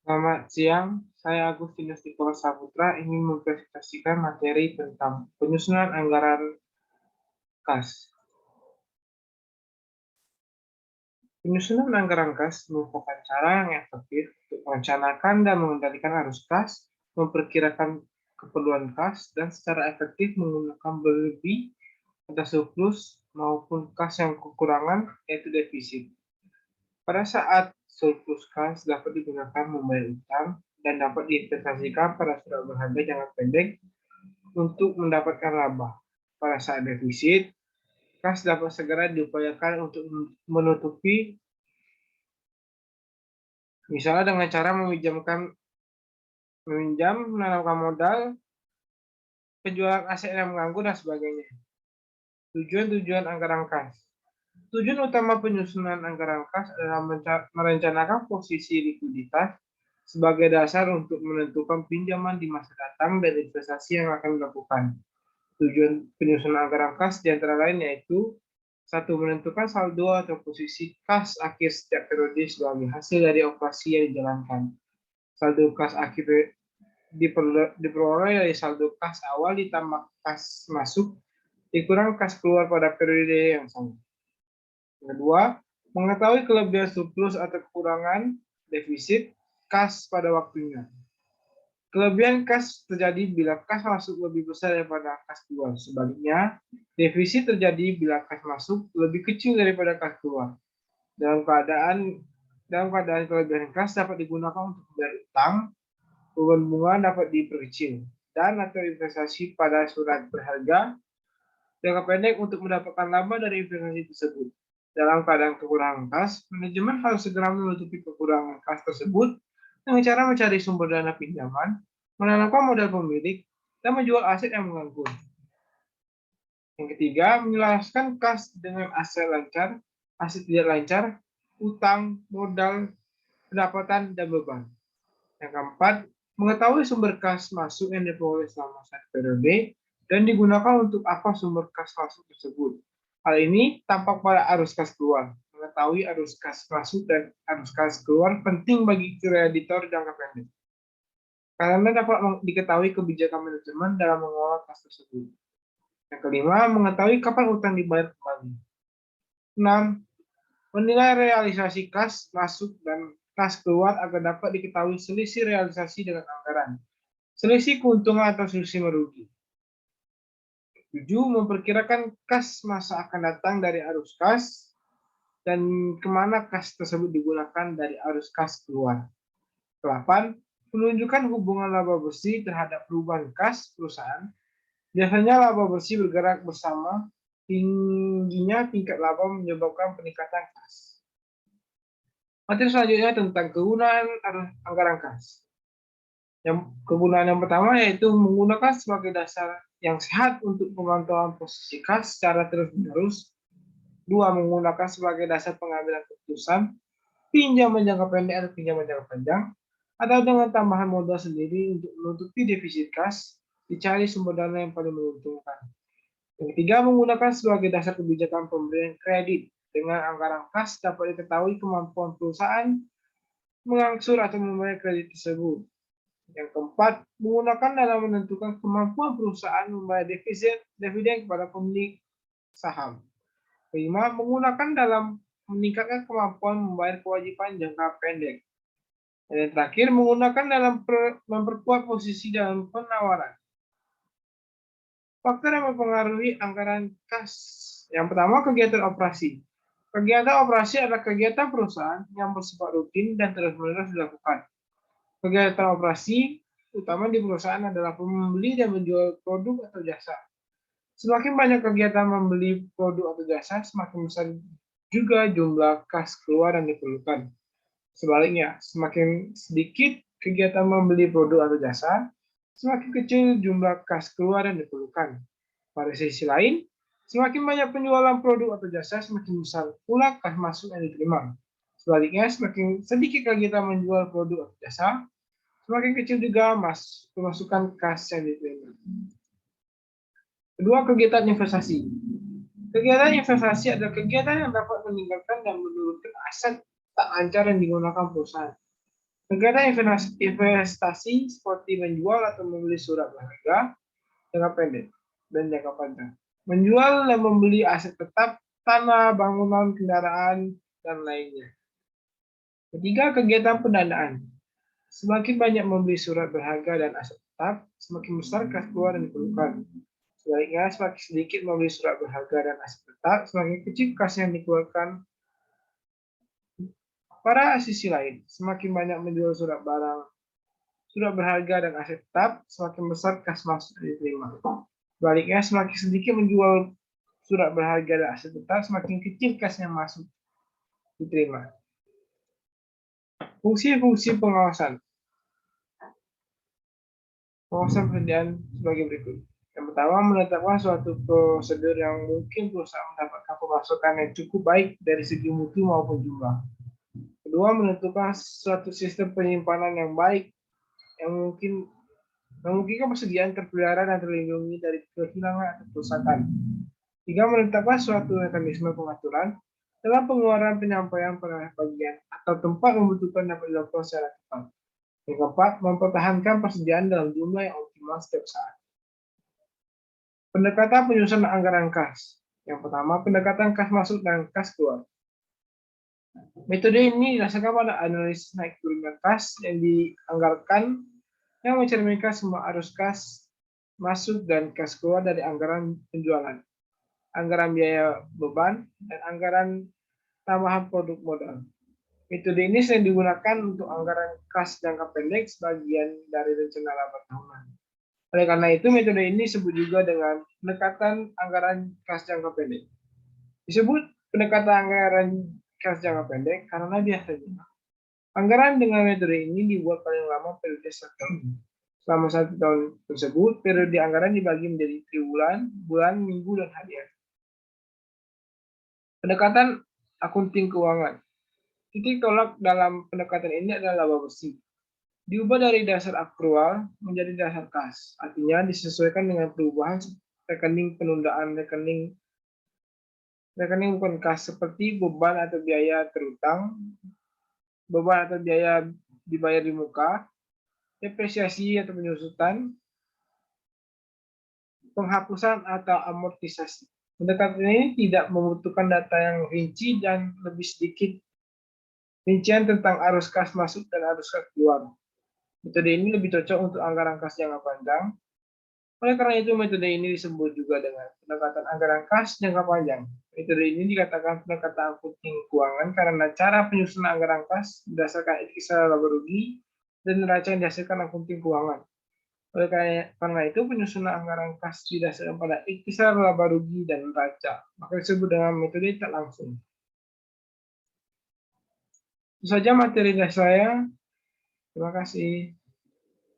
Selamat siang, saya Agustinus Nikola Saputra ingin mempresentasikan materi tentang penyusunan anggaran KAS. Penyusunan anggaran KAS merupakan cara yang efektif untuk merencanakan dan mengendalikan arus KAS, memperkirakan keperluan KAS, dan secara efektif menggunakan berlebih atau surplus maupun KAS yang kekurangan, yaitu defisit. Pada saat surplus KAS dapat digunakan membayar utang dan dapat diinvestasikan pada surat berharga jangka pendek untuk mendapatkan laba. Pada saat defisit, kas dapat segera diupayakan untuk menutupi, misalnya dengan cara meminjam, menanamkan modal, penjualan aset yang mengganggu, dan sebagainya. Tujuan-tujuan anggaran kas. Tujuan utama penyusunan anggaran kas adalah merencanakan posisi likuiditas sebagai dasar untuk menentukan pinjaman di masa datang dan investasi yang akan dilakukan. Tujuan penyusunan anggaran kas di antara lain yaitu: satu, menentukan saldo atau posisi kas akhir setiap periode sebagai hasil dari operasi yang dijalankan. Saldo kas akhir diperoleh dari saldo kas awal ditambah kas masuk dikurang kas keluar pada periode yang sama. Kedua, mengetahui kelebihan surplus atau kekurangan defisit kas pada waktunya. Kelebihan kas terjadi bila kas masuk lebih besar daripada kas keluar. Sebaliknya, defisit terjadi bila kas masuk lebih kecil daripada kas keluar. Dalam keadaan kelebihan kas dapat digunakan untuk membayar utang, beban bunga dapat diperkecil, dan atau investasi pada surat berharga jangka pendek untuk mendapatkan laba dari investasi tersebut. Dalam keadaan kekurangan kas, manajemen harus segera menutupi kekurangan kas tersebut dengan cara mencari sumber dana pinjaman, menanamkan modal pemilik, dan menjual aset yang mengganggu. Yang ketiga, menjelaskan kas dengan aset lancar, aset tidak lancar, utang, modal, pendapatan, dan beban. Yang keempat, mengetahui sumber kas masuk yang diperoleh selama satu periode dan digunakan untuk apa sumber kas masuk tersebut. Hal ini tampak pada arus kas keluar. Mengetahui arus kas masuk dan arus kas keluar penting bagi kreditor jangka pendek, karena dapat diketahui kebijakan manajemen dalam mengelola kas tersebut. Yang kelima, mengetahui kapan utang dibayar kembali. 6. Menilai realisasi kas masuk dan kas keluar agar dapat diketahui selisih realisasi dengan anggaran, selisih keuntungan atau selisih merugi. 7. Memperkirakan kas masa akan datang dari arus kas dan kemana kas tersebut digunakan dari arus kas keluar. 8. Menunjukkan hubungan laba bersih terhadap perubahan kas perusahaan. Biasanya laba bersih bergerak bersama tingginya tingkat laba menyebabkan peningkatan kas. Materi selanjutnya tentang kegunaan anggaran kas. Kegunaan yang pertama yaitu menggunakan sebagai dasar yang sehat untuk pemantauan posisi kas secara terus-menerus. 2. Menggunakan sebagai dasar pengambilan keputusan pinjaman jangka pendek atau pinjaman jangka panjang, atau dengan tambahan modal sendiri untuk menutupi defisit kas, dicari sumber dana yang paling menguntungkan. Yang ketiga, menggunakan sebagai dasar kebijakan pemberian kredit. Dengan anggaran kas dapat diketahui kemampuan perusahaan mengangsur atau membayar kredit tersebut. Yang keempat, menggunakan dalam menentukan kemampuan perusahaan membayar dividen kepada pemilik saham. Kelima, menggunakan dalam meningkatkan kemampuan membayar kewajiban jangka pendek. Dan yang terakhir, menggunakan dalam memperkuat posisi dalam penawaran. Faktor yang mempengaruhi anggaran kas. Yang pertama, kegiatan operasi. Kegiatan operasi adalah kegiatan perusahaan yang bersifat rutin dan terus-menerus dilakukan. Kegiatan operasi utama di perusahaan adalah membeli dan menjual produk atau jasa. Semakin banyak kegiatan membeli produk atau jasa, semakin besar juga jumlah kas keluar yang diperlukan. Sebaliknya, semakin sedikit kegiatan membeli produk atau jasa, semakin kecil jumlah kas keluar yang diperlukan. Pada sisi lain, semakin banyak penjualan produk atau jasa, semakin besar pula kas masuk yang diterima. Sebaliknya, semakin sedikit kegiatan menjual produk atau jasa, semakin kecil juga pemasukan kas yang diterima. Kedua, kegiatan investasi. Kegiatan investasi adalah kegiatan yang dapat meningkatkan dan menurunkan aset tak lancar yang digunakan perusahaan. Kegiatan investasi seperti menjual atau membeli surat berharga jangka pendek dan jangka panjang. Menjual dan membeli aset tetap, tanah, bangunan, kendaraan, dan lainnya. Ketiga, kegiatan pendanaan. Semakin banyak membeli surat berharga dan aset tetap, semakin besar kas keluar yang diperlukan. Sebaliknya, semakin sedikit membeli surat berharga dan aset tetap, semakin kecil kas yang dikeluarkan. Pada sisi lain, semakin banyak menjual surat berharga dan aset tetap, semakin besar kas masuk yang diterima. Sebaliknya, semakin sedikit menjual surat berharga dan aset tetap, semakin kecil kas yang masuk diterima. Fungsi-fungsi pengawasan. Pengawasan pekerjaan sebagai berikut. Yang pertama, menetapkan suatu prosedur yang mungkin perusahaan mendapatkan pemasukan yang cukup baik dari segi mutu maupun jumlah. Kedua, menentukan suatu sistem penyimpanan yang baik yang memungkinkan persediaan terpelihara dan terlindungi dari kehilangan atau kerusakan. Tiga, menetapkan suatu mekanisme pengaturan dalam pengeluaran penyampaian pada bagian atau tempat membutuhkan dapat dilakukan secara cepat. Yang keempat, mempertahankan persediaan dalam jumlah yang optimal setiap saat. Pendekatan penyusunan anggaran kas. Yang pertama, pendekatan kas masuk dan kas keluar. Metode ini didasarkan pada analisis naik turunnya kas yang dianggarkan yang mencerminkan semua arus kas masuk dan kas keluar dari anggaran penjualan, anggaran biaya beban, dan anggaran tambahan produk modal. Metode ini sering digunakan untuk anggaran kas jangka pendek sebagian dari rencana laba tahunan. Oleh karena itu, metode ini disebut juga dengan pendekatan anggaran kas jangka pendek. Disebut pendekatan anggaran kas jangka pendek karena biasanya anggaran dengan metode ini dibuat paling lama periode 1 tahun. Selama 1 tahun tersebut, periode anggaran dibagi menjadi triwulan, bulan, minggu, dan harian. Pendekatan akunting keuangan. Titik tolak dalam pendekatan ini adalah laba bersih. Diubah dari dasar akrual menjadi dasar kas. Artinya disesuaikan dengan perubahan rekening penundaan rekening bukan kas seperti beban atau biaya terutang, beban atau biaya dibayar di muka, depresiasi atau penyusutan, penghapusan atau amortisasi. Pendekatan ini tidak membutuhkan data yang rinci dan lebih sedikit rincian tentang arus kas masuk dan arus kas keluar. Metode ini lebih cocok untuk anggaran kas jangka panjang. Oleh karena itu, metode ini disebut juga dengan pendekatan anggaran kas jangka panjang. Metode ini dikatakan pendekatan akunting keuangan karena cara penyusunan anggaran kas berdasarkan ikhtisar laba rugi dan neraca yang dihasilkan akunting keuangan. Oleh karena itu, penyusunan anggaran kas didasarkan pada ikhtisar laba rugi dan neraca, maka disebut dengan metode tak langsung. Itu saja materi dari saya. Terima kasih.